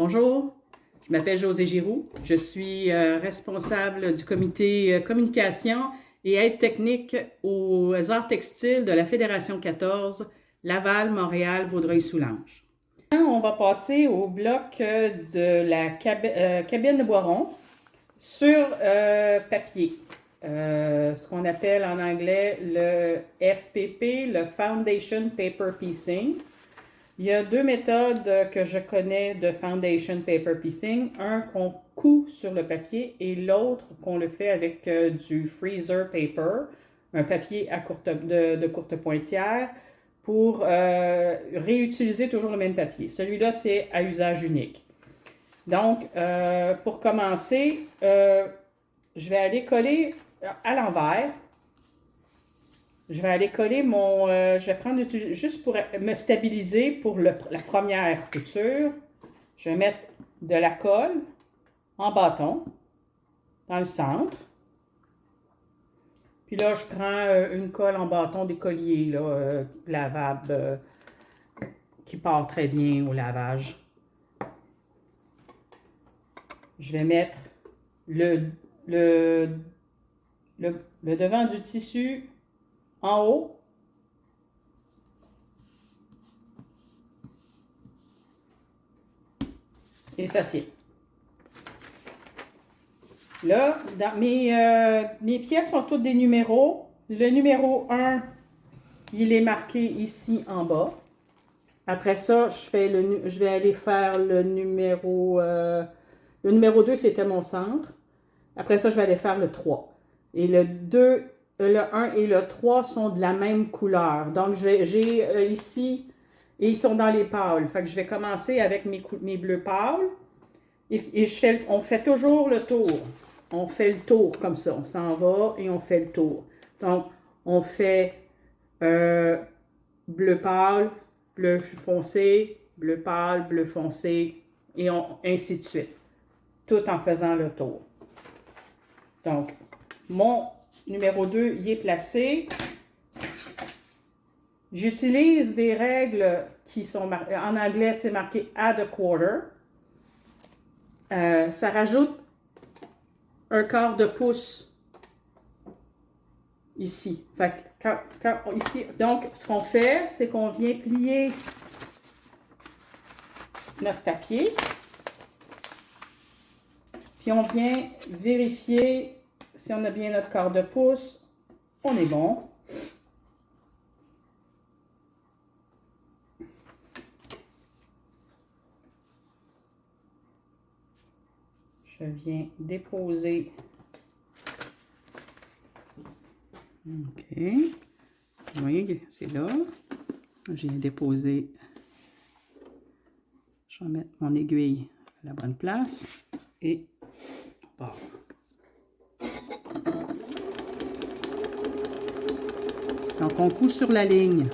Bonjour, je m'appelle Josée Giroux. Je suis responsable du comité communication et aide technique aux arts textiles de la Fédération 14, Laval, Montréal, Vaudreuil-Soulanges. On va passer au bloc de la cabine de Boiron sur papier. Ce qu'on appelle en anglais le FPP, le Foundation Paper Piecing. Il y a deux méthodes que je connais de Foundation Paper Piecing. Un qu'on coud sur le papier et l'autre qu'on le fait avec du freezer paper, un papier à de courte pointière pour réutiliser toujours le même papier. Celui-là, c'est à usage unique. Donc, pour commencer, je vais aller coller à l'envers. Je vais aller coller mon... je vais prendre juste pour me stabiliser pour la première couture. Je vais mettre de la colle en bâton dans le centre. Puis là, je prends une colle en bâton d'écolier, là, lavable, qui part très bien au lavage. Je vais mettre le devant du tissu en haut. Et ça tient. Là, dans mes pièces sont toutes des numéros. Le numéro 1, il est marqué ici en bas. Après ça, je vais aller faire le numéro 2, c'était mon centre. Après ça, je vais aller faire le 3. Et le 2, le 1 et le 3 sont de la même couleur. Donc, j'ai ici, et ils sont dans les pâles. Fait que je vais commencer avec mes bleus pâles. Et on fait toujours le tour. On fait le tour comme ça. On s'en va et on fait le tour. Donc, on fait bleu pâle, bleu foncé, bleu pâle, bleu foncé, et ainsi de suite. Tout en faisant le tour. Donc, mon numéro 2, il est placé. J'utilise des règles qui sont marquées, en anglais, c'est marqué add a quarter. Ça rajoute un quart de pouce ici. Fait que ici, donc, ce qu'on fait, c'est qu'on vient plier notre papier. Puis on vient vérifier si on a bien notre quart de pouce. On est bon. Je viens déposer. OK. Vous voyez, c'est là. Je viens déposer. Je vais mettre mon aiguille à la bonne place. Et on part. Donc, on coud sur la ligne.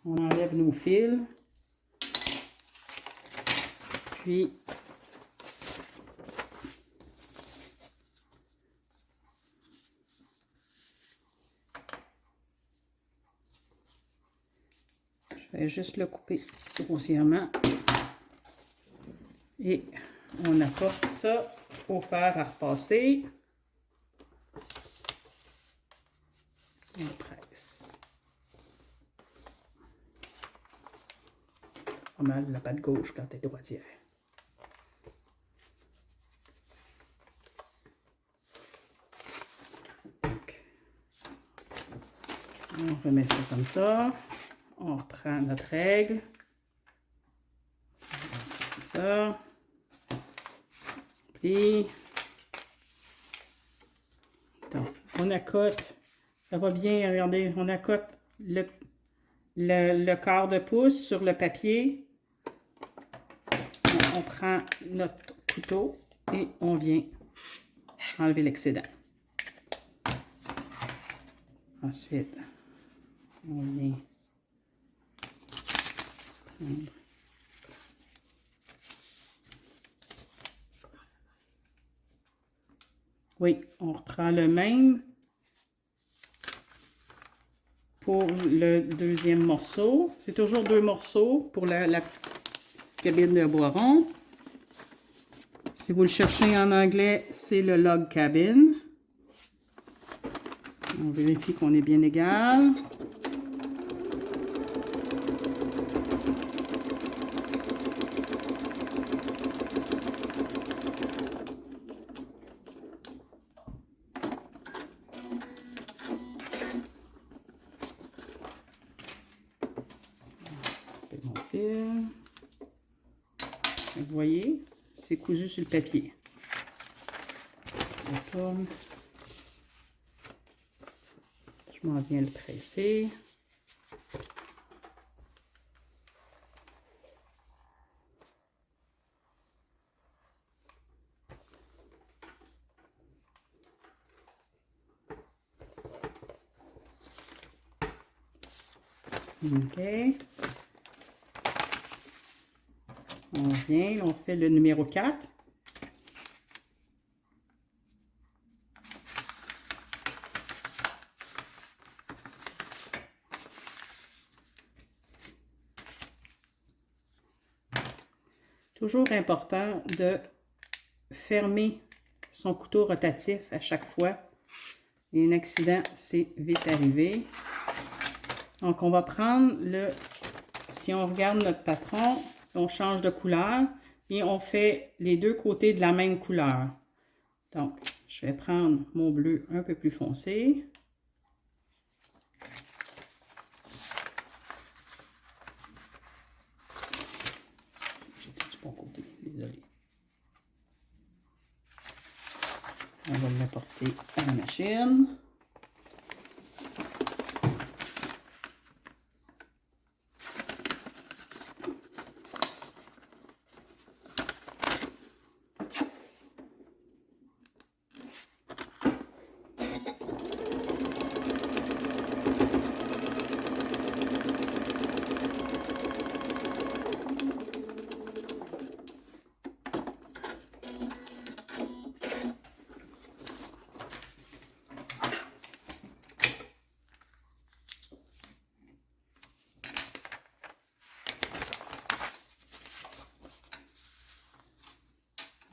On enlève nos fils. Puis, je vais juste le couper grossièrement. Et on apporte ça au fer à repasser. On presse. Pas mal la patte gauche quand elle est droitière. Donc, on remet ça comme ça. On reprend notre règle. On met ça comme ça. Puis, donc, on accote. Ça va bien, regardez, on accote le quart de pouce sur le papier. On prend notre couteau et on vient enlever l'excédent. Ensuite, on vient prendre Oui, on reprend le même pour le deuxième morceau. C'est toujours 2 morceaux pour la cabine de bois rond. Si vous le cherchez en anglais, c'est le log cabin. On vérifie qu'on est bien égal. Mon fil. Vous voyez, c'est cousu sur le papier. Je tourne. Je m'en viens le presser. OK. On vient, on fait le numéro 4. Toujours important de fermer son couteau rotatif à chaque fois. Et un accident, c'est vite arrivé. Donc, on va prendre le... Si on regarde notre patron, on change de couleur et on fait les 2 côtés de la même couleur. Donc, je vais prendre mon bleu un peu plus foncé. J'étais du bon côté, désolé. On va l'apporter à la machine.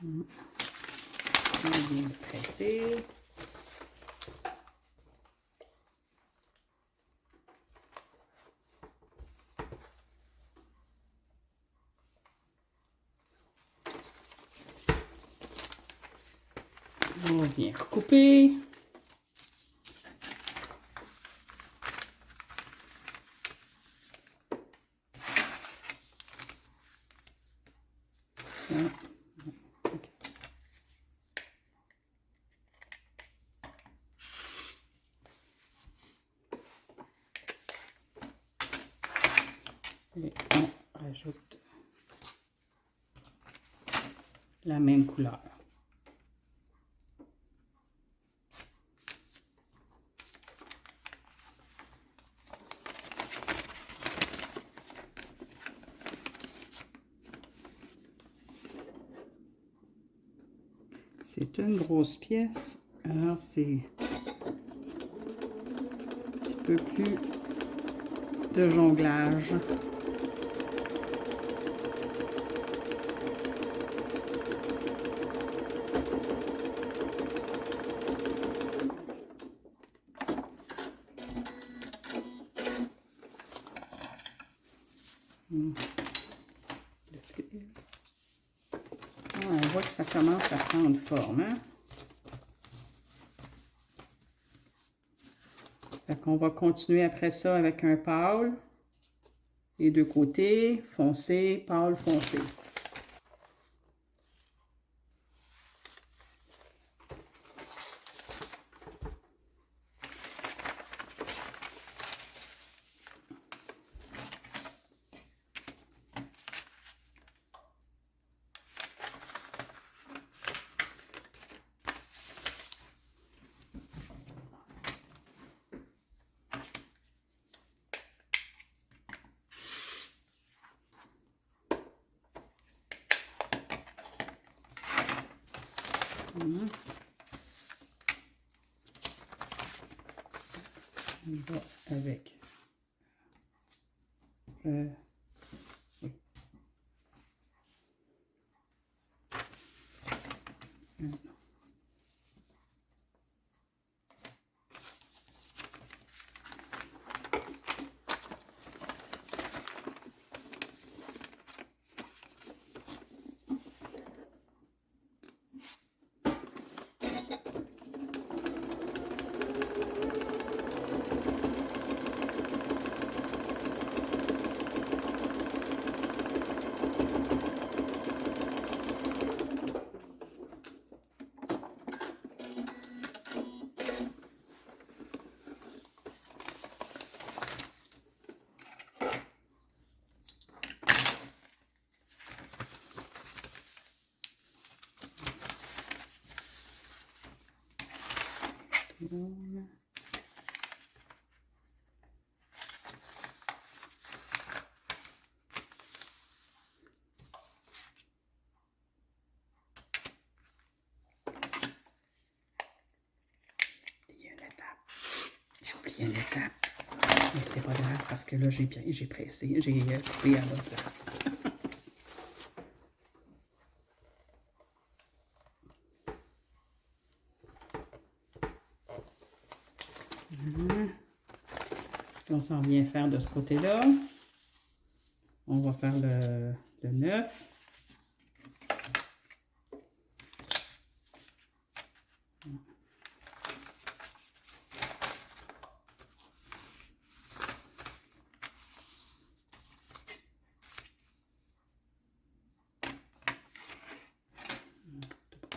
On va bien le presser. On vient recouper. Et on rajoute la même couleur. C'est une grosse pièce, alors c'est un petit peu plus de jonglage. On voit que ça commence à prendre forme. Hein? Fait qu'on va continuer après ça avec un pâle. Les 2 côtés, foncé, pâle, foncé. On va avec oui. J'ai oublié une étape. Mais c'est pas grave parce que là, j'ai pressé, j'ai coupé à la bonne place. On s'en vient faire de ce côté-là. On va faire le 9.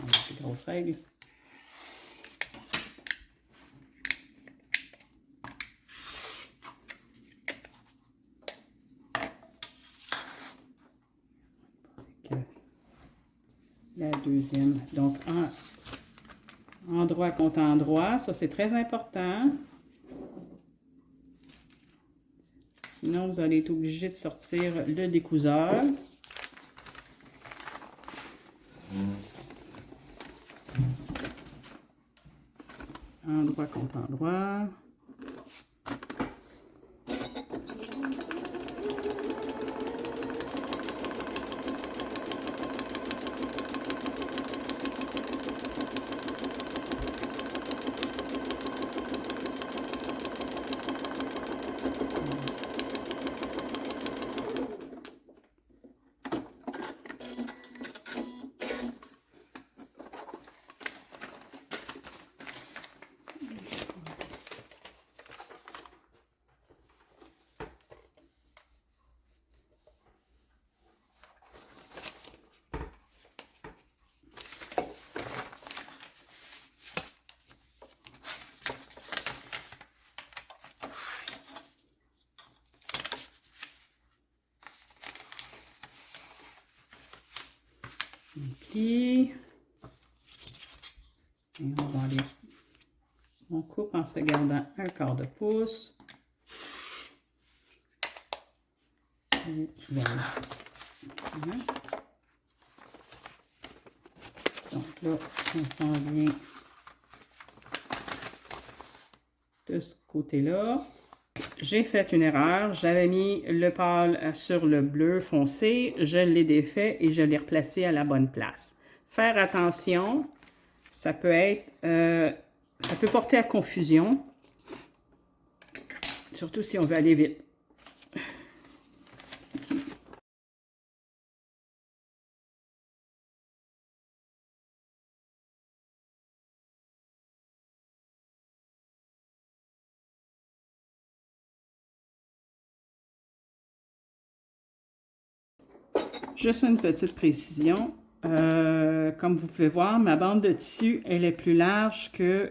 On va prendre les grosses règles. La deuxième. Donc, endroit contre endroit, ça c'est très important. Sinon, vous allez être obligé de sortir le découseur. Endroit contre endroit. Plie. Et on coupe en se gardant un quart de pouce. Et voilà. Donc là, on s'en vient de ce côté-là. J'ai fait une erreur. J'avais mis le pâle sur le bleu foncé. Je l'ai défait et je l'ai replacé à la bonne place. Faire attention, ça peut être, ça peut porter à confusion. Surtout si on veut aller vite. Juste une petite précision. Comme vous pouvez voir, ma bande de tissu, elle est plus large que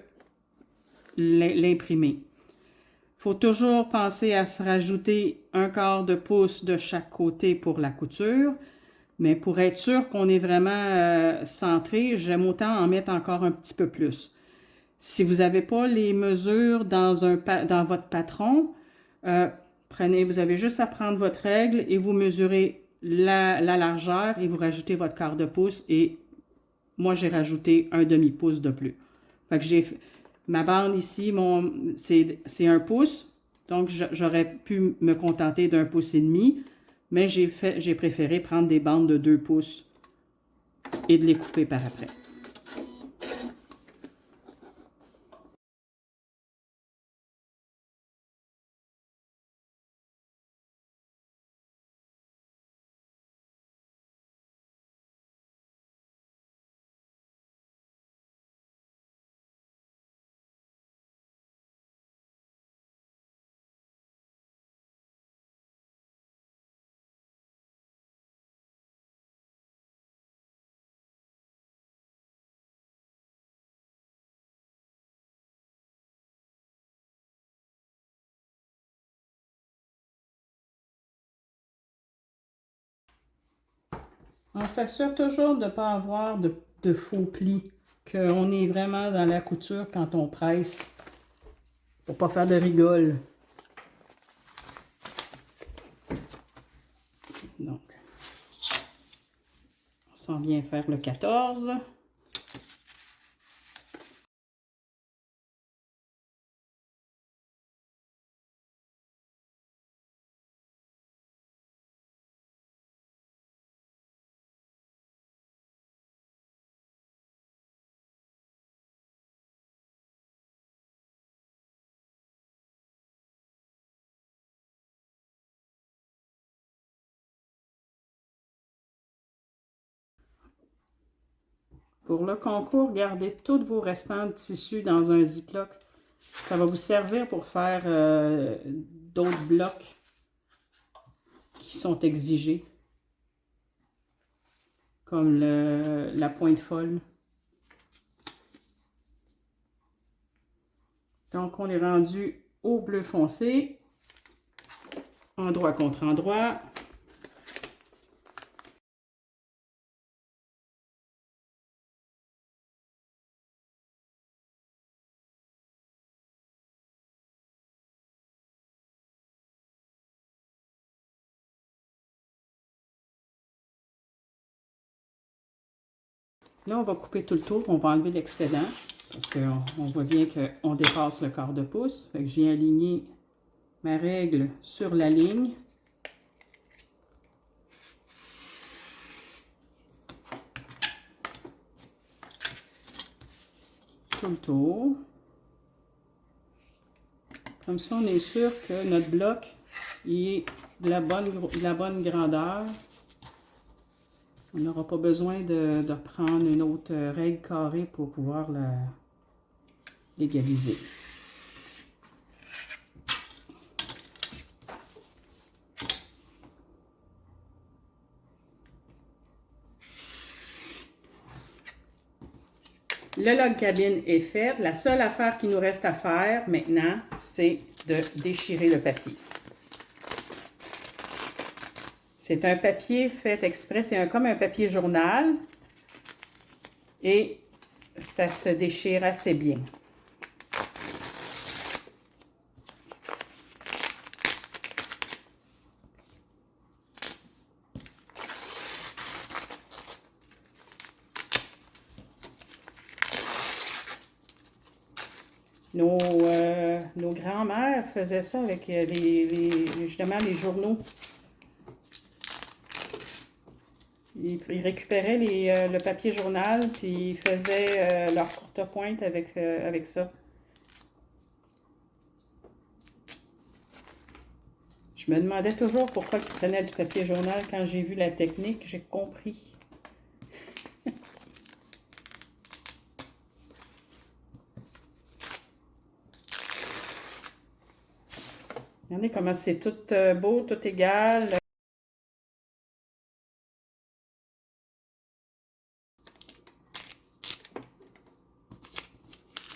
l'imprimé. Il faut toujours penser à se rajouter un quart de pouce de chaque côté pour la couture. Mais pour être sûr qu'on est vraiment centré, j'aime autant en mettre encore un petit peu plus. Si vous n'avez pas les mesures dans votre patron, vous avez juste à prendre votre règle et vous mesurez la largeur et vous rajoutez votre quart de pouce et moi j'ai rajouté un demi-pouce de plus. Fait que Ma bande ici, c'est 1 pouce. Donc, j'aurais pu me contenter d'1,5 pouce, mais j'ai préféré prendre des bandes de 2 pouces et de les couper par après. On s'assure toujours de ne pas avoir de faux plis, qu'on est vraiment dans la couture quand on presse, pour ne pas faire de rigole. Donc, on s'en vient faire le 14. Pour le concours, gardez tous vos restants de tissu dans un ziploc. Ça va vous servir pour faire d'autres blocs qui sont exigés, comme la pointe folle. Donc, on est rendu au bleu foncé, endroit contre endroit. Là, on va couper tout le tour, on va enlever l'excédent, parce qu'on voit bien qu'on dépasse le quart de pouce. Fait que je viens aligner ma règle sur la ligne. Tout le tour. Comme ça, on est sûr que notre bloc est de la bonne grandeur. On n'aura pas besoin de prendre une autre règle carrée pour pouvoir l'égaliser. Le log cabine est fait. La seule affaire qui nous reste à faire maintenant, c'est de déchirer le papier. C'est un papier fait exprès, c'est comme un papier journal et ça se déchire assez bien. Nos grands-mères faisaient ça avec justement les journaux. Ils récupéraient le papier journal, puis ils faisaient leur courte pointe avec ça. Je me demandais toujours pourquoi ils prenaient du papier journal. Quand j'ai vu la technique, j'ai compris. Regardez comment c'est tout beau, tout égal.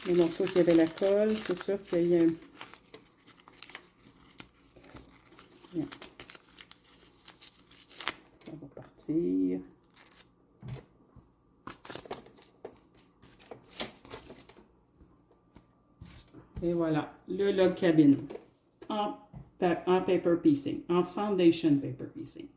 Les morceaux qui avaient la colle, c'est sûr qu'il y a un... Bien. On va partir. Et voilà, le log cabine en paper piecing, en foundation paper piecing.